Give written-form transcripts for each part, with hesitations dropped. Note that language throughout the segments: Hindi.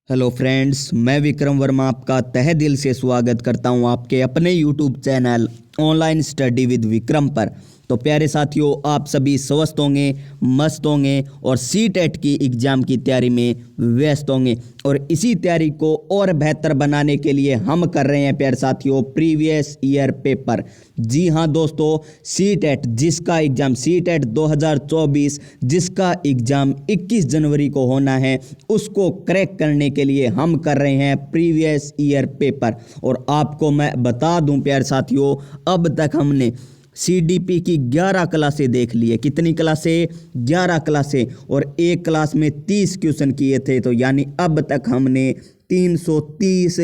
हेलो फ्रेंड्स, मैं विक्रम वर्मा आपका तहे दिल से स्वागत करता हूं आपके अपने YouTube channel online study with Vikram पर। तो प्यारे साथियों, आप सभी स्वस्थ होंगे, मस्त होंगे और सीटेट की एग्ज़ाम की तैयारी में व्यस्त होंगे। और इसी तैयारी को और बेहतर बनाने के लिए हम कर रहे हैं प्यारे साथियों प्रीवियस ईयर पेपर। जी हाँ दोस्तों, सीटेट जिसका एग्ज़ाम सीटेट 2024 जिसका एग्ज़ाम 21 जनवरी को होना है, उसको क्रैक करने के लिए हम कर रहे हैं प्रीवियस ईयर पेपर। और आपको मैं बता दूं प्यारे साथियों, अब तक हमने सीडीपी की 11 क्लासें देख ली है। कितनी क्लासें? 11 क्लासें। और एक क्लास में 30 क्वेश्चन किए थे। तो यानी अब तक हमने 330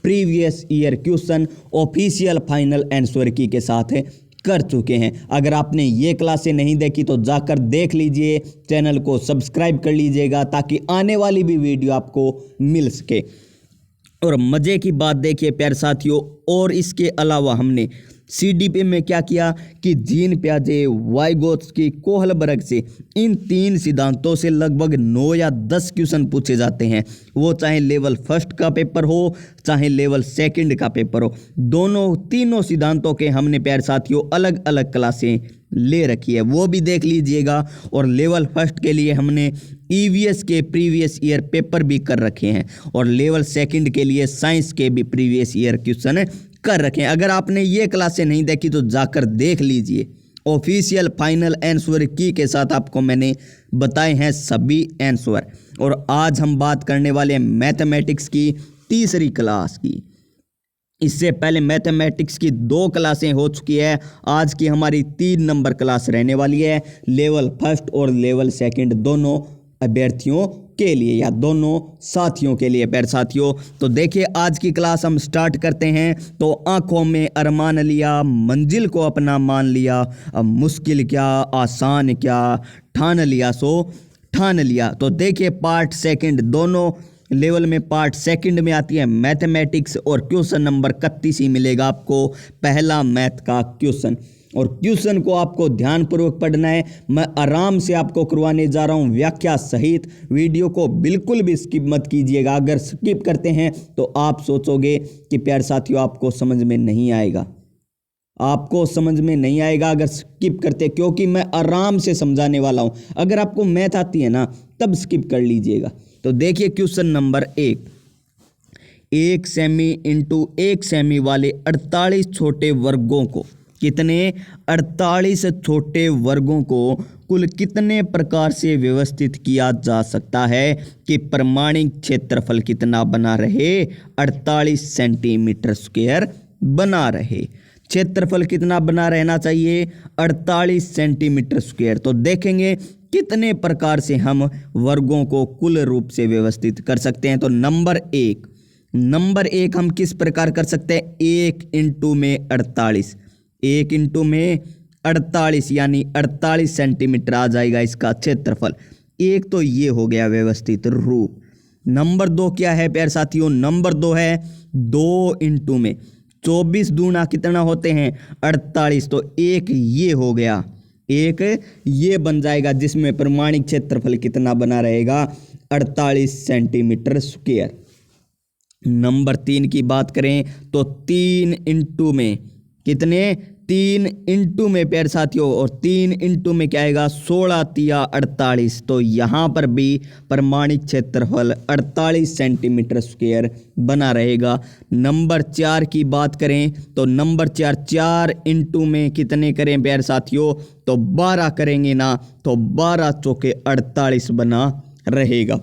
previous year question official final answer की के साथ कर चुके हैं। अगर आपने ये क्लासें नहीं देखी तो जाकर देख लीजिए, चैनल को सब्सक्राइब कर लीजिएगा ताकि आने वाली भी वीडियो आपको मिल सके। और मज़े की बात देखिए प्यारे साथियों, और इसके अलावा हमने सीडीपी में क्या किया कि जीन पियाजे, वाइगोत्स्की, कोहलबर्ग से इन 3 सिद्धांतों से लगभग 9 या 10 क्वेश्चन पूछे जाते हैं। वो चाहे लेवल फर्स्ट का पेपर हो चाहे लेवल सेकंड का पेपर हो, तीनों सिद्धांतों के हमने प्यारे साथियों अलग अलग क्लासें ले रखी है, वो भी देख लीजिएगा। और लेवल फर्स्ट के लिए हमने ईवीएस के प्रीवियस ईयर पेपर भी कर रखे हैं और लेवल सेकंड के लिए साइंस के भी प्रीवियस ईयर क्वेश्चन कर रखे हैं। अगर आपने ये क्लासें नहीं देखी तो जाकर देख लीजिए। ऑफिशियल फाइनल आंसर की के साथ आपको मैंने बताए हैं सभी आंसर। और आज हम बात करने वाले हैं मैथमेटिक्स की तीसरी क्लास की। इससे पहले मैथमेटिक्स की 2 क्लासें हो चुकी है। आज की हमारी 3 नंबर क्लास रहने वाली है, लेवल फर्स्ट और लेवल सेकंड दोनों अभ्यर्थियों के लिए या दोनों साथियों के लिए प्यारे साथियों। तो देखिए आज की क्लास हम स्टार्ट करते हैं। तो आंखों में अरमान लिया, मंजिल को अपना मान लिया, अब मुश्किल क्या आसान क्या, ठान लिया सो ठान लिया। तो देखिए पार्ट सेकंड दोनों लेवल में पार्ट सेकंड में आती है मैथमेटिक्स और क्वेश्चन नंबर 31 ही मिलेगा आपको, पहला मैथ का क्वेश्चन। और क्वेश्चन को आपको ध्यानपूर्वक पढ़ना है। मैं आराम से आपको करवाने जा रहा हूं व्याख्या सहित। वीडियो को बिल्कुल भी स्किप मत कीजिएगा। अगर स्किप करते हैं तो आप सोचोगे कि प्यारे साथियों आपको समझ में नहीं आएगा, आपको समझ में नहीं आएगा अगर स्किप करते, क्योंकि मैं आराम से समझाने वाला हूं। अगर आपको मैथ आती है ना तब स्किप कर लीजिएगा। तो देखिए question number 1, 1 semi into 1 semi वाले 48 छोटे वर्गों को, कितने? 48 छोटे वर्गों को कुल कितने प्रकार से व्यवस्थित किया जा सकता है कि प्रमाणिक क्षेत्रफल कितना बना रहे? 48 सेंटीमीटर स्क्वायर बना रहे। क्षेत्रफल कितना बना रहना चाहिए? 48 सेंटीमीटर स्क्वायर। तो देखेंगे कितने प्रकार से हम वर्गों को कुल रूप से व्यवस्थित कर सकते हैं। तो नंबर एक हम किस प्रकार कर सकते हैं? 1 इंटू में 48, 1 इंटू में 48 यानी 48 सेंटीमीटर आ जाएगा इसका क्षेत्रफल। एक तो ये हो गया व्यवस्थित रूप। नंबर 2 क्या है प्यारे साथियों? नंबर 2 है 2 इंटू में 24 दूना कितना होते हैं? 48। तो एक ये हो गया, एक ये बन जाएगा जिसमें प्रमाणिक क्षेत्रफल कितना बना रहेगा? 48 सेंटीमीटर स्क्वायर। नंबर 3 की बात करें तो 3 इंटू में कितने? 3 इंटू में प्यारे साथियों, और 3 इंटू में क्या आएगा? 16 तिया 48। तो यहाँ पर भी प्रमाणिक क्षेत्रफल 48 सेंटीमीटर स्क्वायर बना रहेगा। नंबर 4 की बात करें तो नंबर 4 इंटू में कितने करें प्यारे साथियों? तो 12 करेंगे ना, तो 12 चौके 48 बना रहेगा।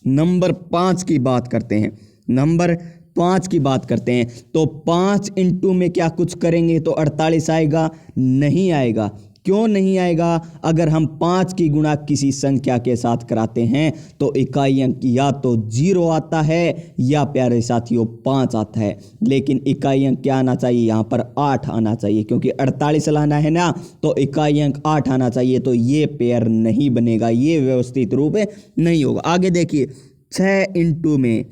नंबर 5 की बात करते हैं, नंबर 5 की बात करते हैं तो 5 इंटू में क्या कुछ करेंगे तो 48 आएगा? नहीं आएगा। क्यों नहीं आएगा? अगर हम 5 की गुणा किसी संख्या के साथ कराते हैं तो इकाई अंक या तो 0 आता है या प्यारे साथियों 5 आता है। लेकिन इकाई अंक क्या आना चाहिए? यहाँ पर 8 आना चाहिए, क्योंकि 48 लाना है ना, तो इकाई अंक 8 आना चाहिए। तो ये पेयर नहीं बनेगा, ये व्यवस्थित रूप नहीं होगा। आगे देखिए 6 इंटू में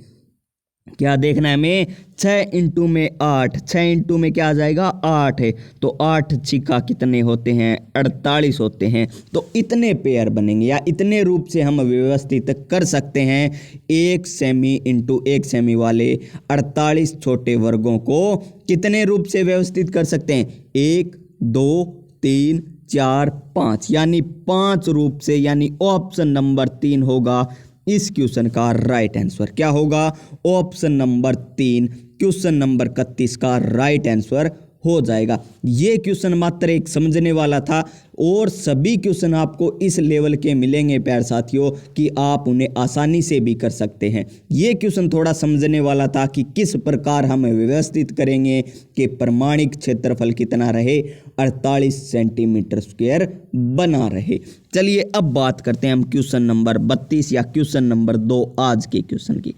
क्या देखना है हमें, 6 इंटू में 8, 6 इंटू में क्या आ जाएगा 8 है, तो 8 छिक्का कितने होते हैं 48 होते हैं। तो इतने पेयर बनेंगे या इतने रूप से हम व्यवस्थित कर सकते हैं 1 सेमी इंटू 1 सेमी वाले 48 छोटे वर्गों को कितने रूप से व्यवस्थित कर सकते हैं, 1 2 3 4 5, यानी 5 रूप से, यानी ऑप्शन नंबर 3 होगा इस क्वेश्चन का राइट आंसर। क्या होगा, ऑप्शन नंबर 3 क्वेश्चन नंबर 31 का राइट आंसर हो जाएगा। ये क्वेश्चन मात्र एक समझने वाला था और सभी क्वेश्चन आपको इस लेवल के मिलेंगे प्यारे साथियों कि आप उन्हें आसानी से भी कर सकते हैं। ये क्वेश्चन थोड़ा समझने वाला था कि किस प्रकार हम व्यवस्थित करेंगे कि प्रमाणिक क्षेत्रफल कितना रहे, 48 सेंटीमीटर स्क्वायर बना रहे। चलिए अब बात करते हैं हम क्वेश्चन नंबर 32 या क्वेश्चन नंबर 2 आज के क्वेश्चन की।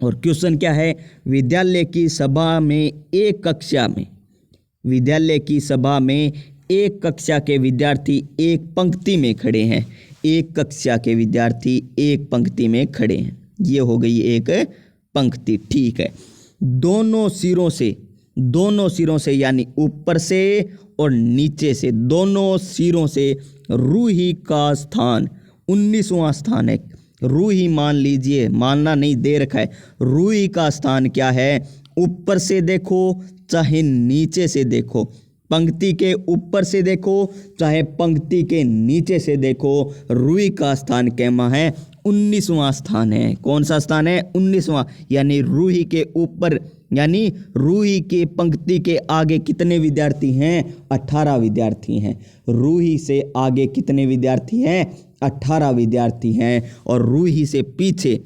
और क्वेश्चन क्या है, विद्यालय की सभा में एक कक्षा में, विद्यालय की सभा में एक कक्षा के विद्यार्थी एक पंक्ति में खड़े हैं, एक कक्षा के विद्यार्थी एक पंक्ति में खड़े हैं। ये हो गई एक पंक्ति, ठीक है। दोनों सिरों से यानी ऊपर से और नीचे से, दोनों सिरों से रूही का स्थान 19वां स्थान है। रूही मान लीजिए, मानना नहीं दे रखा है, रूही का स्थान क्या है, ऊपर से देखो चाहे नीचे से देखो, पंक्ति के ऊपर से देखो चाहे पंक्ति के नीचे से देखो, रूही का स्थान कैमा है 19वां स्थान है। कौन सा स्थान है, 19वां, यानी रूही के ऊपर, यानी रूही के पंक्ति के आगे कितने विद्यार्थी हैं, 18 विद्यार्थी हैं। रूही से आगे कितने विद्यार्थी हैं, 18 विद्यार्थी हैं। और रूही से पीछे,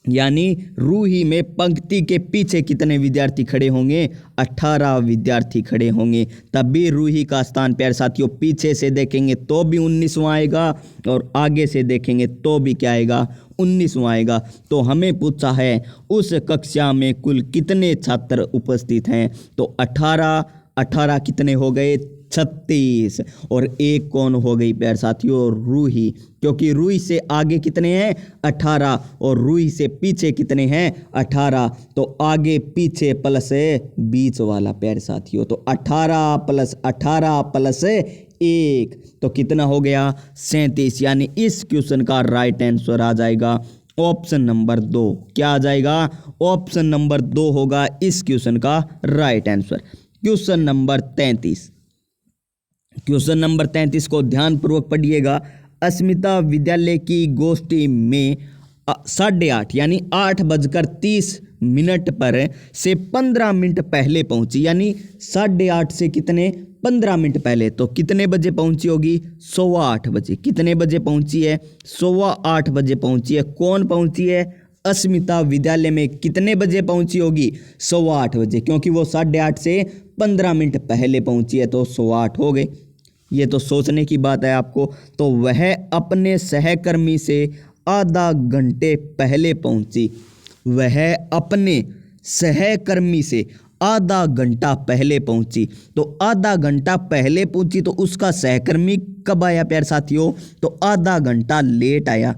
यानी रूही में पंक्ति के पीछे कितने विद्यार्थी खड़े होंगे, 18 विद्यार्थी खड़े होंगे। तब भी रूही का स्थान प्यारे साथियों पीछे से देखेंगे तो भी 19वां आएगा और आगे से देखेंगे तो भी क्या आएगा, 19वां आएगा। तो हमें पूछा है उस कक्षा में कुल कितने छात्र उपस्थित हैं, तो 18 कितने हो गए, 36। और एक कौन हो गई प्यारे साथियों, रूही, क्योंकि रूही से आगे कितने हैं 18 और रूही से पीछे कितने हैं 18, तो आगे पीछे प्लस बीच वाला प्यारे साथियों, तो 18 प्लस 18 प्लस 1 तो कितना हो गया 37। यानी इस क्वेश्चन का राइट आंसर आ जाएगा ऑप्शन नंबर 2। क्या आ जाएगा, ऑप्शन नंबर 2 होगा इस क्वेश्चन का right answer. Question number 33, question number 33 को ध्यानपूर्वक पढ़िएगा। अस्मिता विद्यालय की गोष्ठी में 8:30 यानी 8:30 पर से 15 मिनट पहले पहुंची, यानी 8:30 से कितने 15 मिनट पहले, तो कितने बजे पहुंची होगी, 8:15 बजे। कितने बजे पहुंची है, 8:15 बजे पहुंची है। कौन पहुंची है, अस्मिता विद्यालय में कितने बजे पहुंची होगी, 8:15 बजे, क्योंकि वो 8:30 से 15 मिनट पहले पहुंची है तो 8:15 हो गए। ये तो सोचने की बात है आपको। तो वह अपने सहकर्मी से आधा घंटे पहले पहुंची, वह अपने सहकर्मी से आधा घंटा पहले पहुंची। तो आधा घंटा पहले पहुंची तो उसका सहकर्मी कब आया प्यारे साथियों, तो आधा घंटा लेट आया।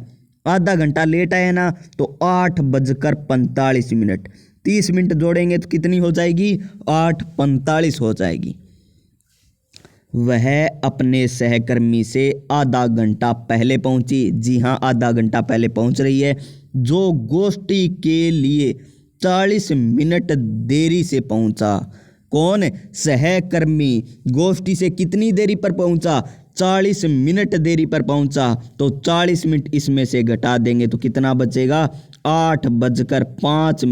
आधा घंटा लेट आया ना, तो 8:45, 30 मिनट जोड़ेंगे तो कितनी हो जाएगी, 8:45 हो जाएगी। वह अपने सहकर्मी से आधा घंटा पहले पहुंची, जी हाँ आधा घंटा पहले पहुंच रही है। जो गोष्ठी के लिए 40 मिनट देरी से पहुंचा, कौन, सहकर्मी, गोष्ठी से कितनी देरी पर पहुंचा, 40 मिनट देरी पर पहुंचा। तो 40 मिनट इसमें से घटा देंगे तो कितना बचेगा, 8:05।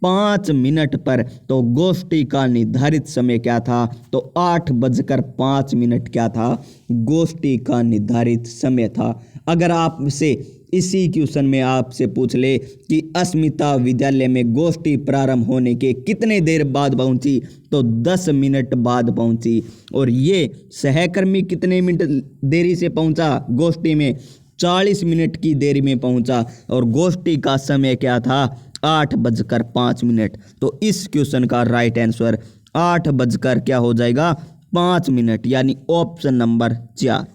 8:05 पर। तो गोष्ठी का निर्धारित समय क्या था, तो 8:05 क्या था, गोष्ठी का निर्धारित समय था। अगर आपसे इसी क्वेश्चन में आपसे पूछ ले कि अस्मिता विद्यालय में गोष्ठी प्रारंभ होने के कितने देर बाद पहुंची, तो 10 मिनट बाद पहुंची। और ये सहकर्मी कितने मिनट देरी से पहुंचा गोष्ठी में, 40 मिनट की देरी में पहुंचा। और गोष्ठी का समय क्या था, 8:05। तो इस क्वेश्चन का राइट आंसर 8 क्या हो जाएगा 5 मिनट, यानी ऑप्शन नंबर 4।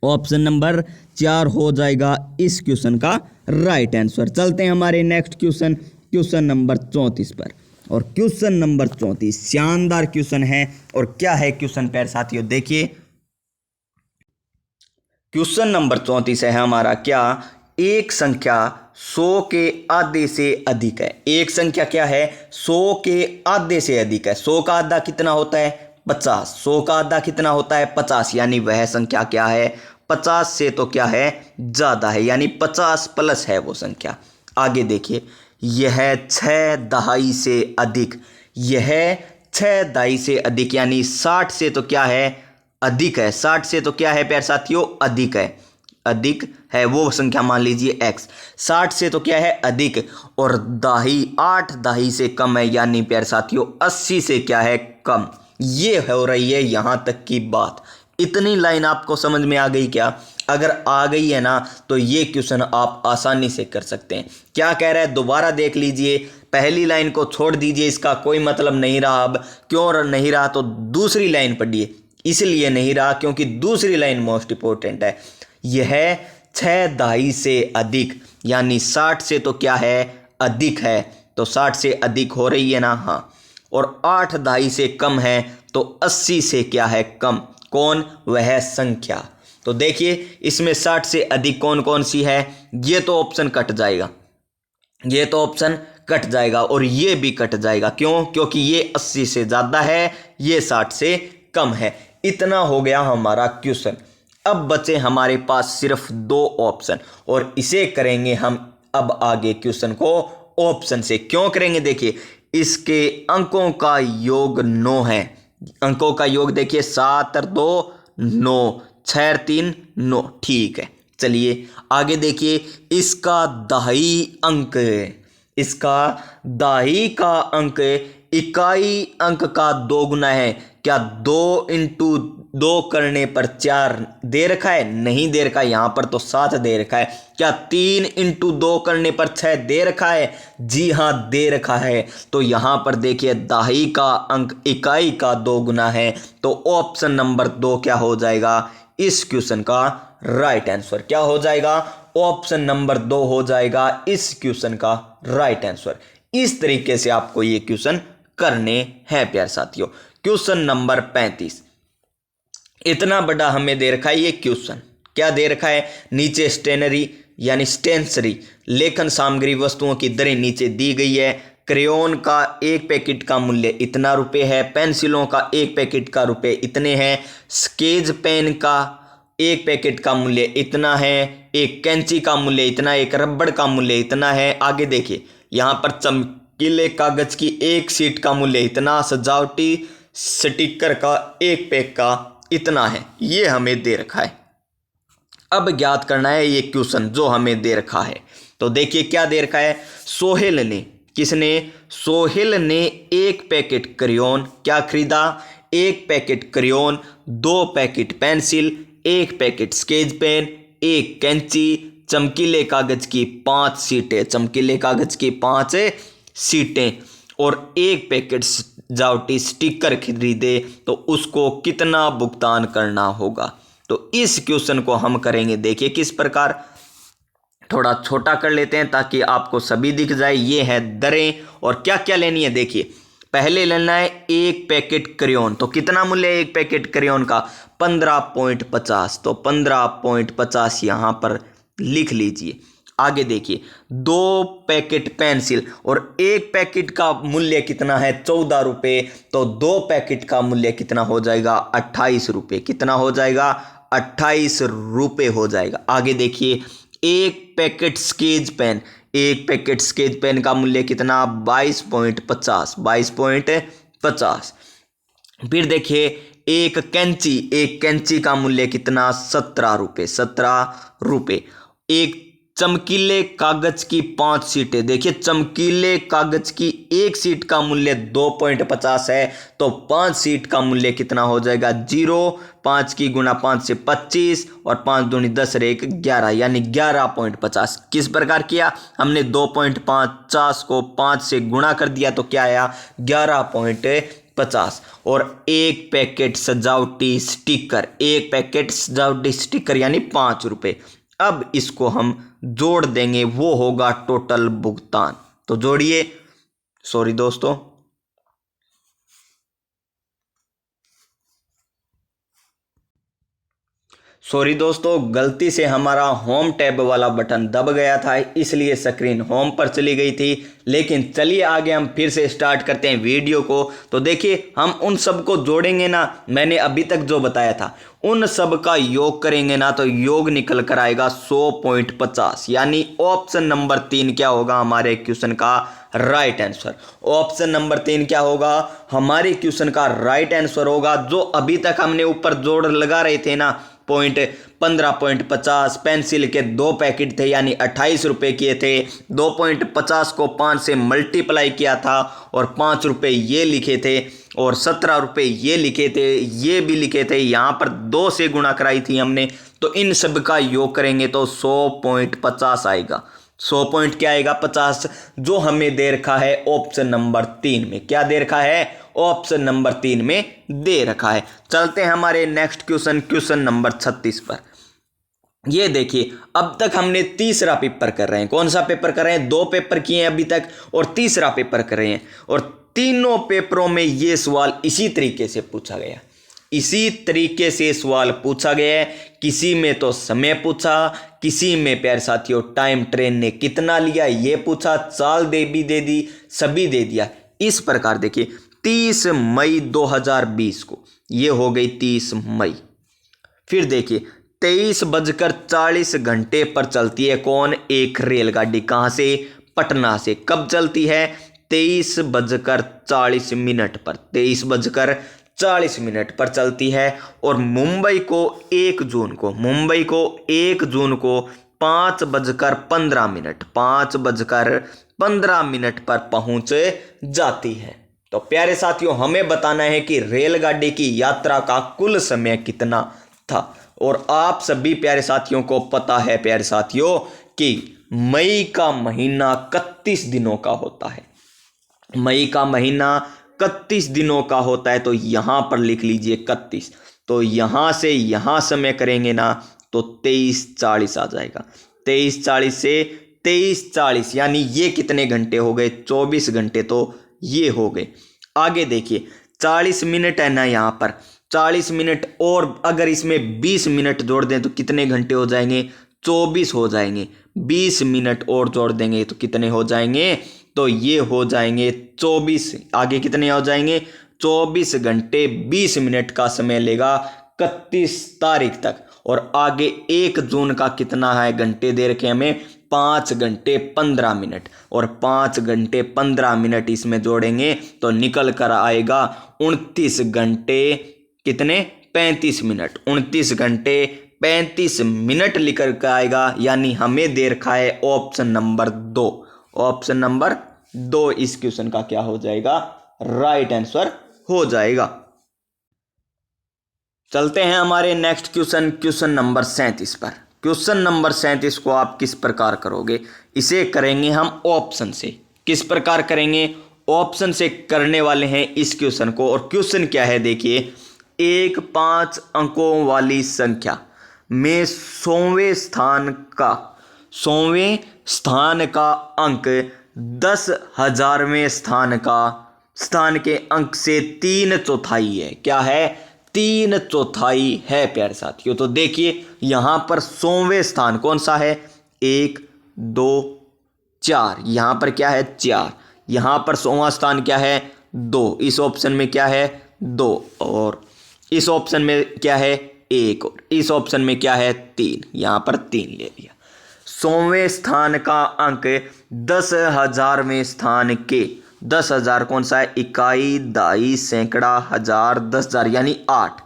ऑप्शन नंबर 4 हो जाएगा इस क्वेश्चन का राइट आंसर। चलते हैं हमारे नेक्स्ट क्वेश्चन, क्वेश्चन नंबर 34 पर। और क्वेश्चन नंबर 34 शानदार क्वेश्चन है। और क्या है क्वेश्चन प्यारे साथियों, देखिए क्वेश्चन नंबर 34 है हमारा, क्या एक संख्या 100 के आधे से अधिक है। एक संख्या क्या है, 100 के आधे से अधिक है। 100 का आधा कितना होता है, 50। 100 का आधा कितना होता है, 50। यानी वह संख्या क्या है, 50 से तो क्या है, ज्यादा है, यानी 50 प्लस है वो संख्या। आगे देखिए, यह 6 दहाई से अधिक, यह 6 दहाई से अधिक यानी 60 से तो क्या है, अधिक है। 60 से तो क्या है प्यारे साथियों, अधिक है। अधिक है वो संख्या मान लीजिए x। 60 से तो क्या है, अधिक। और दाही 8 दाही से कम है, यानी प्यारे साथियों 80 से क्या है, कम। ये हो रही है यहां तक की बात। इतनी लाइन आपको समझ में आ गई क्या? अगर आ गई है ना तो ये क्वेश्चन आप आसानी से कर सकते हैं। क्या कह रहा है दोबारा देख लीजिए, पहली लाइन को छोड़ दीजिए, इसका कोई मतलब नहीं रहा। अब क्यों नहीं रहा, तो दूसरी लाइन पढ़िए। इसलिए नहीं रहा क्योंकि दूसरी लाइन मोस्ट इंपॉर्टेंट है। यह 6 दहाई से अधिक, यानी 60 से तो क्या है, अधिक है। तो 60 से अधिक हो रही है ना, हाँ। और 8 दहाई से कम है, तो 80 से क्या है, कम। कौन, वह संख्या। तो देखिए इसमें 60 से अधिक कौन कौन सी है, ये तो ऑप्शन कट जाएगा, ये तो ऑप्शन कट जाएगा, और ये भी कट जाएगा। क्यों, क्योंकि ये 80 से ज़्यादा है, ये 60 से कम है। इतना हो गया हमारा क्वेश्चन। अब बचे हमारे पास सिर्फ 2 ऑप्शन, और इसे करेंगे हम अब आगे क्वेश्चन को ऑप्शन से। क्यों करेंगे, देखिए इसके अंकों का योग 9 है। अंकों का योग देखिए 7 और 2 9, 6 और 3 9, ठीक है। चलिए आगे देखिए, इसका दाही अंक, इसका दाही का अंक इकाई अंक का 2 गुना है। क्या 2 इंटू 2 करने पर 4 दे रखा है, नहीं दे रखा है, यहां पर तो 7 दे रखा है। क्या 3 इंटू 2 करने पर 6 दे रखा है, जी हां दे रखा है। तो यहां पर देखिए दाही का अंक इकाई का 2 गुना है, तो ऑप्शन नंबर 2 क्या हो जाएगा, इस क्वेश्चन का राइट आंसर। क्या हो जाएगा, ऑप्शन नंबर 2 हो जाएगा इस क्वेश्चन का राइट आंसर। इस तरीके से आपको ये क्वेश्चन करने हैं प्यारे साथियों। क्वेश्चन नंबर 35, इतना बड़ा हमें दे रखा है ये क्वेश्चन। क्या दे रखा है, नीचे स्टेनरी यानी स्टेंसरी लेखन सामग्री वस्तुओं की दरें नीचे दी गई है। क्रेयॉन का 1 पैकेट का मूल्य इतना रुपए है, पेंसिलों का 1 पैकेट का रुपए इतने हैं, स्केच पेन का 1 पैकेट का मूल्य इतना है, एक कैंची का मूल्य इतना, एक रबड़ का मूल्य इतना है। आगे देखिए यहाँ पर चमकीले कागज की 1 शीट का मूल्य इतना, सजावटी स्टिकर का 1 पैक का इतना है। ये हमें दे रखा है। अब ज्ञात करना है ये क्वेश्चन जो हमें दे रखा है। तो देखिए क्या दे रखा है, सोहेल ने, किसने, सोहेल ने 1 पैकेट क्रेयॉन क्या खरीदा, 1 packet crayon, 2 packet pencil, 1 packet sketch pen, 1 कैंची, चमकीले कागज की 5 सीटें, चमकीले कागज की 5 सीटें, और 1 पैकेट सजावटी स्टिकर खरीदे, तो उसको कितना भुगतान करना होगा। तो इस क्वेश्चन को हम करेंगे देखिए किस प्रकार, थोड़ा छोटा कर लेते हैं ताकि आपको सभी दिख जाए। ये है दरें, और क्या क्या लेनी है देखिए। पहले लेना है 1 पैकेट क्रेयॉन, तो कितना मूल्य है 1 पैकेट क्रेयॉन का, 15.50, तो 15.50 यहां पर लिख लीजिए। आगे देखिए 2 पैकेट पेंसिल, और 1 पैकेट का मूल्य कितना है 14 रुपये, तो 2 पैकेट का मूल्य कितना हो जाएगा 28 रुपये, कितना हो जाएगा 28 रुपये हो जाएगा। आगे देखिए 1 packet sketch pen, 1 packet sketch pen का मूल्य कितना 22.50, 22.50। फिर देखिए 1 कैंची, 1 कैंची का मूल्य कितना 17 रुपये, 17 रुपये। एक चमकीले कागज की 5 सीटें, देखिए चमकीले कागज की 1 सीट का मूल्य 2.50 है, तो 5 सीट का मूल्य कितना हो जाएगा 0, 5 की गुना 5 से 25, और 5 दूनी 10 और 1 11, यानी 11.50। किस प्रकार किया हमने, 2.50 को 5 से गुणा कर दिया तो क्या आया 11.50 50 और एक पैकेट सजावटी स्टिकर, एक पैकेट सजावटी स्टिकर यानी 5 रुपये। अब इसको हम जोड़ देंगे, वो होगा टोटल भुगतान। तो जोड़िए, सॉरी दोस्तों, गलती से हमारा होम टैब वाला बटन दब गया था, इसलिए स्क्रीन होम पर चली गई थी। लेकिन चलिए आगे हम फिर से स्टार्ट करते हैं वीडियो को। तो देखिए, हम उन सब को जोड़ेंगे ना, मैंने अभी तक जो बताया था उन सब का योग करेंगे ना, तो योग निकल कर आएगा 100.50, यानी ऑप्शन नंबर 3 क्या होगा हमारे क्वेश्चन का राइट आंसर। ऑप्शन नंबर 3 क्या होगा हमारे क्वेश्चन का राइट आंसर होगा। जो अभी तक हमने ऊपर जोड़ लगा रहे थे ना, पॉइंट 15.50, पेंसिल के 2 पैकेट थे यानी 28 रुपये किए थे। 2.50 को 5 से मल्टीप्लाई किया था और 5 रुपये ये लिखे थे और 17 रुपये ये लिखे थे, ये भी लिखे थे, यहाँ पर 2 से गुणा कराई थी हमने। तो इन सब का योग करेंगे तो 100.50 आएगा। 100 पॉइंट क्या आएगा 50, जो हमें दे रखा है ऑप्शन नंबर 3 में। क्या दे रखा है ऑप्शन नंबर 3 में दे रखा है। चलते हैं हमारे नेक्स्ट क्वेश्चन, क्वेश्चन नंबर 36 पर। ये देखिए, अब तक हमने तीसरा पेपर कर रहे हैं। कौन सा पेपर कर रहे हैं? 2 पेपर किए हैं अभी तक और तीसरा पेपर कर रहे हैं। और तीनों पेपरों में ये सवाल इसी तरीके से पूछा गया, इसी तरीके से सवाल पूछा गया है। किसी में तो समय पूछा, किसी में प्यारे साथियों टाइम ट्रेन ने कितना लिया ये पूछा, चाल दे भी दे दी, सभी दे दिया। इस प्रकार देखिए, 30 मई 2020 को ये हो गई 30 मई। फिर देखिए 23:40 पर चलती है कौन? एक रेलगाड़ी। कहाँ से? पटना से। कब चलती है? 23:40 पर, 23:40 पर चलती है। और मुंबई को 1 जून को, 5:15 पर पहुंच जाती है। तो प्यारे साथियों, हमें बताना है कि रेलगाड़ी की यात्रा का कुल समय कितना था। और आप सभी प्यारे साथियों को पता है प्यारे साथियों कि मई का महीना 31 दिनों का होता है। मई का महीना 31 दिनों का होता है। तो यहां पर लिख लीजिए 31। तो यहां से यहां समय करेंगे ना तो 23:40 आ जाएगा। 23:40 से 23:40 यानी ये कितने घंटे हो गए? 24 घंटे तो ये हो गए। आगे देखिए 40 मिनट है ना यहाँ पर, 40 मिनट और अगर इसमें 20 मिनट जोड़ दें तो कितने घंटे हो जाएंगे? 24 हो जाएंगे। 20 मिनट और जोड़ देंगे तो कितने हो जाएंगे? तो ये हो जाएंगे 24। आगे कितने हो जाएंगे? 24 घंटे 20 मिनट का समय लेगा 31 तारीख तक। और आगे 1 जून का कितना है घंटे दे रखे हमें? 5 घंटे 15 मिनट। और 5 घंटे 15 मिनट इसमें जोड़ेंगे तो निकल कर आएगा 29 घंटे कितने? 35 मिनट। 29 घंटे 35 मिनट लिखकर के आएगा। यानी हमें दे रखा है ऑप्शन नंबर 2। ऑप्शन नंबर 2 इस क्वेश्चन का क्या हो जाएगा? राइट आंसर हो जाएगा। चलते हैं हमारे नेक्स्ट क्वेश्चन, क्वेश्चन नंबर 37 पर। क्वेश्चन नंबर 37 को आप किस प्रकार करोगे? इसे करेंगे हम ऑप्शन से। किस प्रकार करेंगे? ऑप्शन से करने वाले हैं इस क्वेश्चन को। और क्वेश्चन क्या है देखिए, एक 5 अंकों वाली संख्या में 100वें स्थान का अंक 10,000वें स्थान के अंक से 3/4 है। क्या है? 3/4 है प्यारे साथियों। तो देखिए यहां पर 100वें स्थान कौन सा है? 1 2 4। यहां पर क्या है? 4। यहां पर 100वां स्थान क्या है? 2। इस ऑप्शन में क्या है? 2। और इस ऑप्शन में क्या है? 1। और इस ऑप्शन में क्या है? 3। यहां पर 3 ले लिया। 100वें स्थान का अंक 10,000वें स्थान के 10,000 कौन सा है? इकाई, दहाई, सैकड़ा, हजार, 10,000 यानी 8।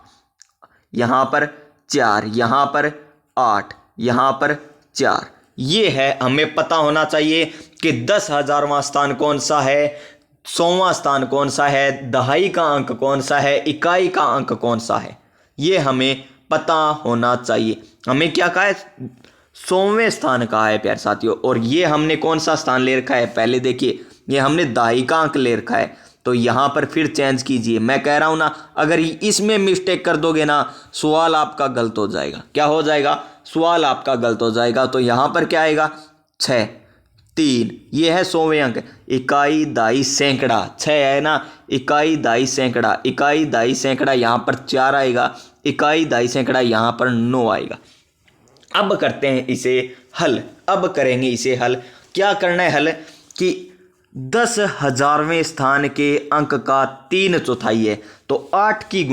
यहां पर 4, यहां पर 8, यहां पर 4। ये है, हमें पता होना चाहिए कि 10,000वां स्थान कौन सा है, 100वां स्थान कौन सा है, दहाई का अंक कौन सा है, इकाई का अंक कौन सा है। ये हमें पता होना चाहिए। हमें क्या कहा है? 100वें स्थान कहा है प्यारे साथियों। और ये हमने कौन सा स्थान ले रखा है? पहले देखिए, ये हमने दहाई का अंक ले रखा है। तो यहाँ पर फिर चेंज कीजिए। मैं कह रहा हूँ ना, अगर इसमें मिस्टेक कर दोगे ना, सवाल आपका गलत हो जाएगा। क्या हो जाएगा? सवाल आपका गलत हो जाएगा। तो यहाँ पर क्या आएगा? 6 3, ये है 100वें अंक। इकाई दाई सैकड़ा 6 है ना, इकाई दाई सैकड़ा, इकाई दाई सैकड़ा यहाँ पर 4 आएगा, इकाई दाई सैकड़ा यहाँ पर 9 आएगा। अब करते हैं इसे हल। अब करेंगे इसे हल। क्या करना है हल कि 10,000वें स्थान के अंक का 3/4 है, तो 8 की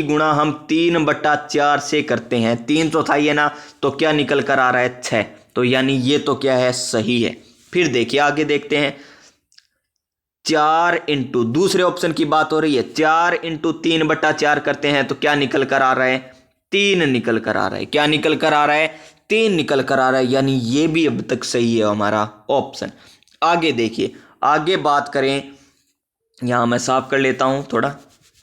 गुणा हम 3/4 से करते हैं। 3/4 है ना, तो क्या निकल कर आ रहा है? 6। तो यानी ये तो क्या है? सही है। फिर देखिए आगे देखते हैं। 4 इंटू, दूसरे ऑप्शन की बात हो रही है, 4 इंटू 3/4 करते हैं तो क्या निकल कर आ रहा है? 3 निकल कर आ रहा है। क्या निकल कर आ रहा है? 3 निकल कर आ रहा है। यानी ये भी अब तक सही है हमारा ऑप्शन। आगे देखिए, आगे बात करें, यहां मैं साफ कर लेता हूं थोड़ा।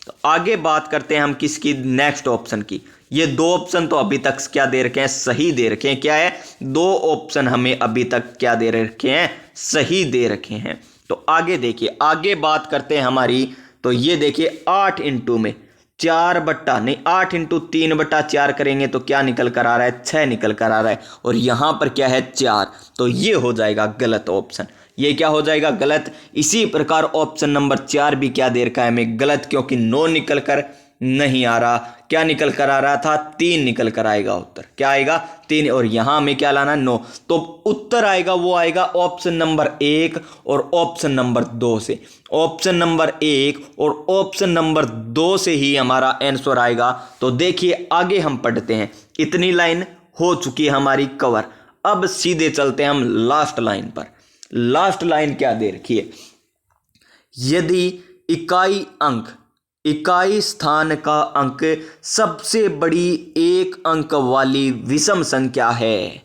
तो आगे बात करते हैं हम किसकी? नेक्स्ट ऑप्शन की। ये 2 ऑप्शन तो अभी तक क्या दे रखे हैं? सही दे रखे हैं। क्या है? 2 ऑप्शन हमें अभी तक क्या दे रखे हैं? सही दे रखे हैं। तो आगे देखिए, आगे बात करते हैं हमारी। तो ये देखिए 8 इंटू में 8 इंटू 3/4 करेंगे तो क्या निकल कर आ रहा है? 6 निकल कर आ रहा है। और यहां पर क्या है? 4। तो ये हो जाएगा गलत ऑप्शन। ये क्या हो जाएगा? गलत। इसी प्रकार ऑप्शन नंबर 4 भी क्या दे रखा है हमें? गलत, क्योंकि 9 निकल कर नहीं आ रहा। क्या निकल कर आ रहा था? 3 निकल कर आएगा उत्तर। क्या आएगा? 3। और यहां हमें क्या लाना? 9। तो उत्तर आएगा, वो आएगा ऑप्शन नंबर 1 और ऑप्शन नंबर 2 से। ऑप्शन नंबर 1 और ऑप्शन नंबर 2 से ही हमारा आंसर आएगा। तो देखिए आगे हम पढ़ते हैं। इतनी लाइन हो चुकी है हमारी कवर। अब सीधे चलते हैं हम लास्ट लाइन पर। लास्ट लाइन क्या दे रखी है? यदि इकाई स्थान का अंक सबसे बड़ी 1 अंक वाली विषम संख्या है।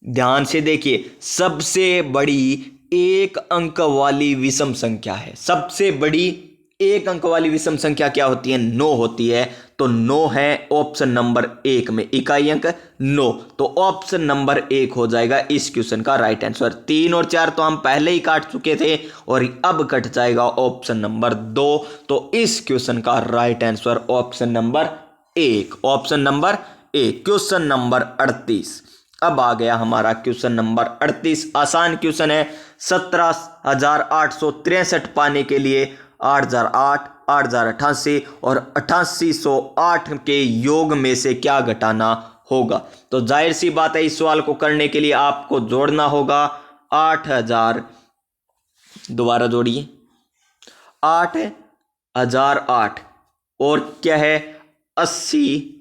ध्यान से देखिए, सबसे बड़ी 1 अंक वाली विषम संख्या है। सबसे बड़ी 1 अंक वाली विषम संख्या क्या होती है? 9 होती है। तो 9 है ऑप्शन नंबर 1 में, इकाई अंक 9। तो ऑप्शन नंबर 1 हो जाएगा इस क्वेश्चन का राइट आंसर। 3 और 4 तो हम पहले ही काट चुके थे और अब कट जाएगा ऑप्शन नंबर 2। तो इस क्वेश्चन का right answer option number 1। Option number 1। Question number 38। अब आ गया हमारा क्वेश्चन नंबर 38। आसान क्वेश्चन है। 17,863 पाने के लिए 8,008, 8,088 और 8,808 के योग में से क्या घटाना होगा? तो जाहिर सी बात है, इस सवाल को करने के लिए आपको जोड़ना होगा 8,000। दोबारा जोड़िए, 8,008 और क्या है? 80,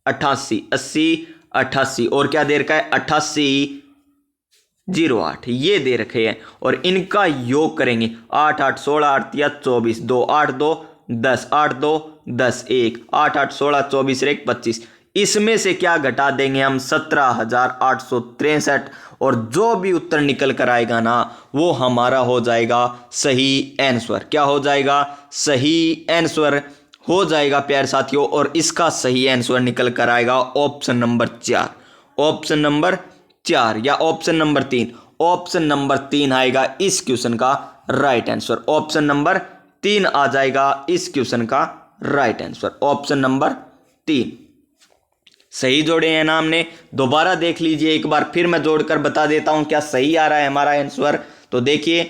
88 और क्या दे रखा है? 8808 ये दे रखे हैं। और इनका योग करेंगे। 8 8 16 8 3 24, 2 8 2 10, 8 2 10, 1 8 8 16 24 1 25। इसमें से क्या घटा देंगे हम? 17,863। और जो भी उत्तर निकल कर आएगा ना, वो हमारा हो जाएगा सही आंसर। क्या हो जाएगा? सही आंसर हो जाएगा प्यारे साथियों। और इसका सही आंसर निकल कर आएगा ऑप्शन नंबर 4। ऑप्शन नंबर 4 या ऑप्शन नंबर 3। ऑप्शन नंबर 3 आएगा इस क्वेश्चन का राइट आंसर। ऑप्शन नंबर 3 आ जाएगा इस क्वेश्चन का राइट आंसर। ऑप्शन नंबर 3 सही जोड़े हैं ना हमने। दोबारा देख लीजिए एक बार, फिर मैं जोड़कर बता देता हूं क्या सही आ रहा है हमारा आंसर। तो देखिए,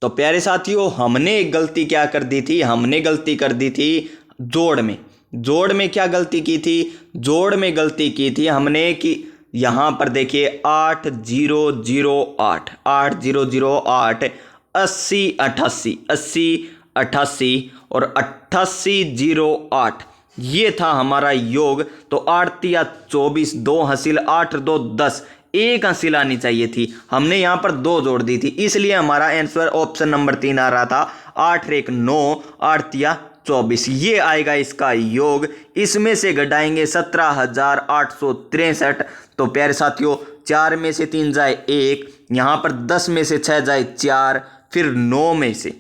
तो प्यारे साथियों, हमने एक गलती क्या कर दी थी? हमने गलती कर दी थी जोड़ में। जोड़ में क्या गलती की थी? जोड़ में गलती की थी हमने कि यहां पर देखिए 8008, 8008, 80 88, 80 88 और 8808 ये था हमारा योग। तो 8 3 24, 2 हासिल 8 2 10, एक हासिल आनी चाहिए थी। हमने यहां पर 2 जोड़ दी थी, इसलिए हमारा आंसर ऑप्शन नंबर 3 आ रहा था। 8 1 9, 8 3 24 ये आएगा इसका योग। इसमें से घटाएंगे 17,863। तो प्यारे साथियों, 4 में से 3 जाए 1, यहां पर 10 में से 6 जाए 4, फिर 9 में से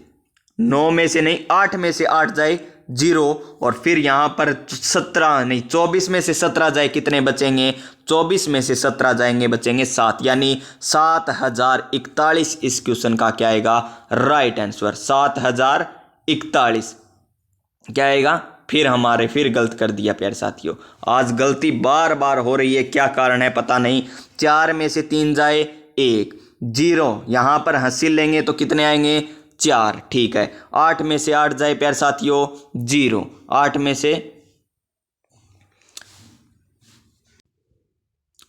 नहीं 8 में से 8 जाए जीरो, और फिर यहाँ पर 17 नहीं 24 में से 17 जाए कितने बचेंगे, 24 में से 17 जाएंगे बचेंगे 7, यानी 7041 इस क्वेश्चन का क्या आएगा राइट आंसर। 7041 क्या आएगा। फिर गलत कर दिया प्यारे साथियों, आज गलती बार बार हो रही है, क्या कारण है पता नहीं। 4 में से 3 जाए 1, जीरो, यहाँ पर हासिल लेंगे तो कितने आएंगे 4, ठीक है। 8 में से 8 जाए प्यारे साथियों 0, 8 में से,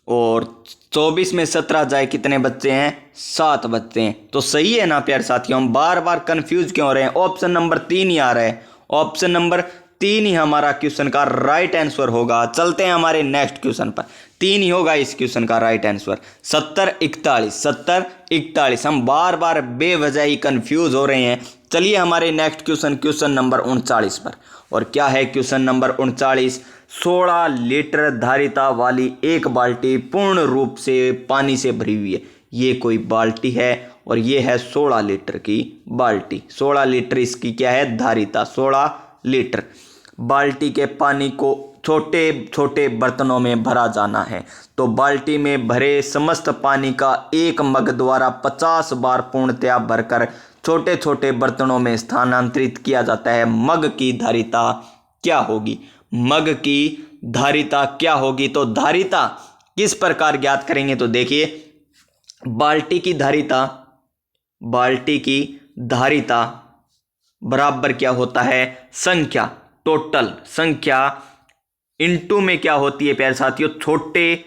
और 24 में 17 जाए कितने बच्चे हैं 7 बच्चे हैं। तो सही है ना प्यारे साथियों, हम बार बार कंफ्यूज क्यों हो रहे हैं। ऑप्शन नंबर 3 ही आ रहा है, ऑप्शन नंबर 3 ही हमारा क्वेश्चन का राइट आंसर होगा। चलते हैं हमारे नेक्स्ट क्वेश्चन पर, 3 ही होगा इस क्वेश्चन का राइट आंसर। 7041 हम बार बार बेवजह ही कंफ्यूज हो रहे हैं। चलिए हमारे नेक्स्ट क्वेश्चन नंबर 39 पर, और क्या है क्वेश्चन नंबर 39। 16 लीटर धारिता वाली एक बाल्टी पूर्ण रूप से पानी से भरी हुई है। ये कोई बाल्टी है और ये है 16 लीटर की बाल्टी। 16 लीटर इसकी क्या है धारिता, 16 लीटर बाल्टी के पानी को छोटे छोटे बर्तनों में भरा जाना है। तो बाल्टी में भरे समस्त पानी का एक मग द्वारा 50 बार पूर्णतया भरकर छोटे छोटे बर्तनों में स्थानांतरित किया जाता है। मग की धारिता क्या होगी, मग की धारिता क्या होगी। तो धारिता किस प्रकार ज्ञात करेंगे, तो देखिए बाल्टी की धारिता बराबर क्या होता है संख्या, टोटल संख्या इनटू में क्या होती है प्यारे साथियों छोटे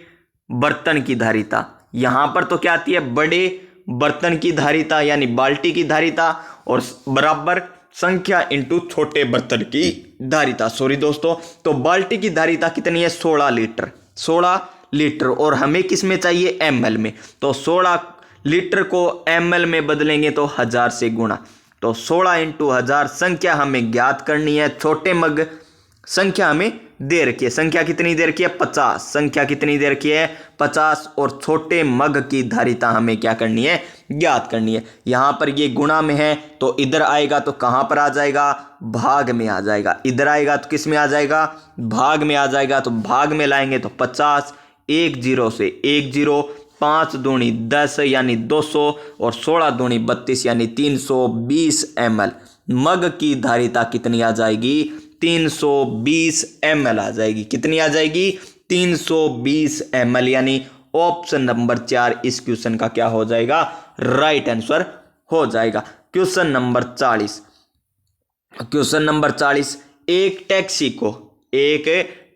बर्तन की धारिता। यहां पर तो क्या आती है बड़े बर्तन की धारिता यानी बाल्टी की धारिता, और बराबर संख्या इनटू छोटे बर्तन की धारिता। सॉरी दोस्तों, तो बाल्टी की धारिता कितनी है 16 लीटर, 16 लीटर, और हमें किस में चाहिए एमएल में। तो 16 लीटर को एमएल में बदलेंगे तो 1000 से गुणा, तो 16 इंटू 1000 संख्या हमें ज्ञात करनी है। छोटे मग संख्या हमें दे रखी है, संख्या कितनी दे रखी है 50, संख्या कितनी दे रखी है 50, और छोटे मग की धारिता हमें क्या करनी है ज्ञात करनी है। यहां पर ये गुणा में है तो इधर आएगा तो कहां पर आ जाएगा भाग में आ जाएगा, इधर आएगा तो किस में आ जाएगा भाग में आ जाएगा। तो भाग में लाएंगे तो 50, 1 0 से 1 0, 5 दूनी 10 यानी 200, और 16 दूनी 32 यानी 320 ml। मग की धारिता कितनी आ जाएगी 320 ml आ जाएगी। कितनी आ जाएगी 320 ml, यानी ऑप्शन नंबर 4 इस क्वेश्चन का क्या हो जाएगा राइट आंसर हो जाएगा। क्वेश्चन नंबर 40, एक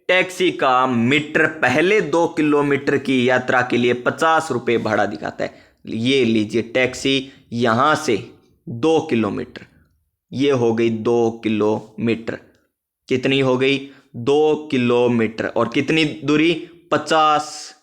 टैक्सी का मीटर पहले 2 किलोमीटर की यात्रा के लिए 50 रुपये भाड़ा दिखाता है। ये लीजिए टैक्सी यहां से 2 किलोमीटर, ये हो गई 2 किलोमीटर, कितनी हो गई 2 किलोमीटर, और कितनी दूरी 50,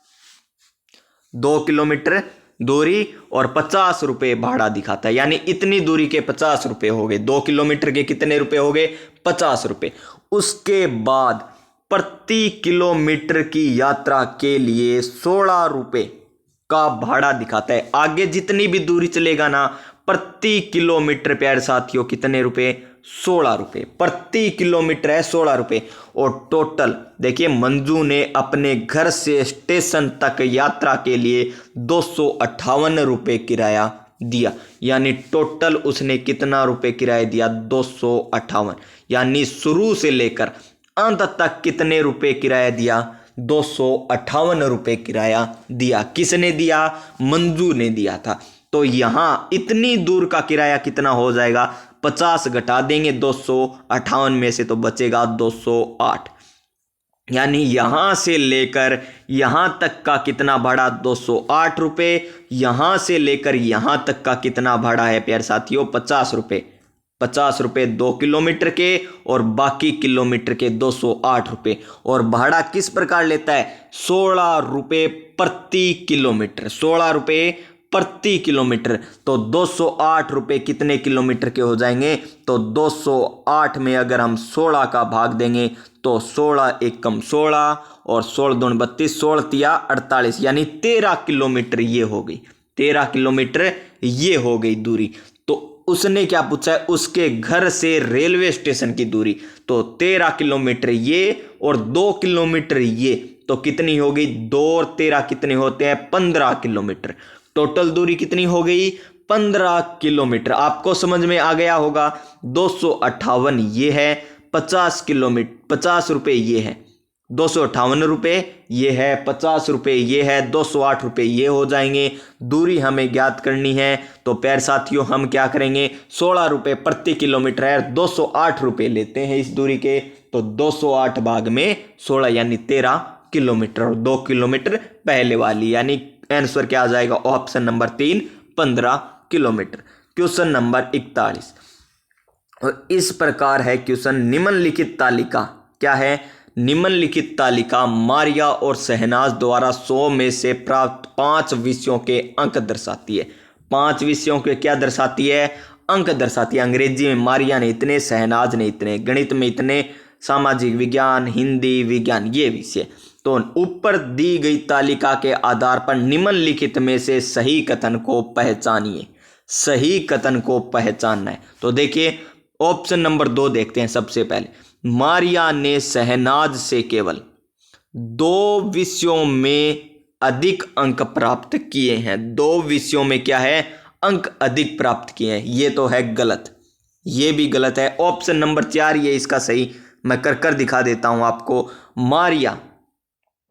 2 किलोमीटर दूरी और 50 रुपये भाड़ा दिखाता है, यानी इतनी दूरी के 50 रुपये हो गए। 2 किलोमीटर के कितने रुपए हो गए 50 रुपये। उसके बाद प्रति किलोमीटर की यात्रा के लिए 16 रुपये का भाड़ा दिखाता है। आगे जितनी भी दूरी चलेगा ना प्रति किलोमीटर प्यारे साथियों कितने रुपए 16 रुपये प्रति किलोमीटर है 16 रुपये। और टोटल देखिए मंजू ने अपने घर से स्टेशन तक यात्रा के लिए 258 रुपये किराया दिया, यानी टोटल उसने कितना रुपए किराया दिया 258, यानी शुरू से लेकर अंत तक कितने रुपए किराया दिया 258 रुपये किराया दिया। किसने दिया मंजू ने दिया था। तो यहां इतनी दूर का किराया कितना हो जाएगा 50 घटा देंगे 258 में से तो बचेगा 208, यानी यहां से लेकर यहां तक का कितना भाड़ा 208 रुपये। यहां से लेकर यहां तक का कितना भाड़ा है प्यारे साथियों 50 रुपये, 50 रुपये 2 किलोमीटर के और बाकी किलोमीटर के 208 रुपये। और भाड़ा किस प्रकार लेता है 16 रुपये प्रति किलोमीटर, 16 रुपये प्रति किलोमीटर। तो 208 रुपये कितने किलोमीटर के हो जाएंगे, तो 208 में अगर हम 16 का भाग देंगे तो 16 एकम 16 और 16 दूनी 32, 16 तिया 48, यानी 13 किलोमीटर ये हो गई, 13 किलोमीटर ये हो गई दूरी। तो उसने क्या पूछा है, उसके घर से रेलवे स्टेशन की दूरी। तो 13 किलोमीटर ये और 2 किलोमीटर ये, तो कितनी हो गई, 2 और 13 कितने होते हैं, 15 किलोमीटर। टोटल दूरी कितनी हो गई, 15 किलोमीटर। आपको समझ में आ गया होगा। 258 ये है, 50 किलोमीटर 50 रुपये ये है, 258 रुपये ये है, 50 रुपये ये है, 208 रुपये ये हो जाएंगे। दूरी हमें ज्ञात करनी है, तो प्यारे साथियों हम क्या करेंगे, 16 रुपये प्रति किलोमीटर है, 208 रुपये लेते हैं इस दूरी के। तो 208 भाग में 16 यानी 13 किलोमीटर, और 2 किलोमीटर पहले वाली, यानी आंसर क्या आ जाएगा, option number 3 15 kilometre. Question number 41, और इस प्रकार है क्वेश्चन, निम्नलिखित तालिका क्या है, निम्नलिखित तालिका मारिया और शहनाज द्वारा 100 में से प्राप्त 5 विषयों के अंक दर्शाती है। 5 विषयों के क्या दर्शाती है, अंक दर्शाती है। अंग्रेजी में मारिया ने इतने, शहनाज ने इतने, गणित में इतने, सामाजिक विज्ञान, हिंदी, विज्ञान ये विषय। तो ऊपर दी गई तालिका के आधार पर निम्नलिखित में से सही कथन को पहचानिए। सही कथन को पहचानना है। तो देखिए ऑप्शन नंबर 2 देखते हैं। सबसे पहले, मारिया ने शहनाज से केवल 2 विषयों में अधिक अंक प्राप्त किए हैं। 2 विषयों में क्या है, अंक अधिक प्राप्त किए हैं। ये तो है गलत, ये भी गलत है। ऑप्शन नंबर 4 ये इसका सही, मैं कर दिखा देता हूं आपको। मारिया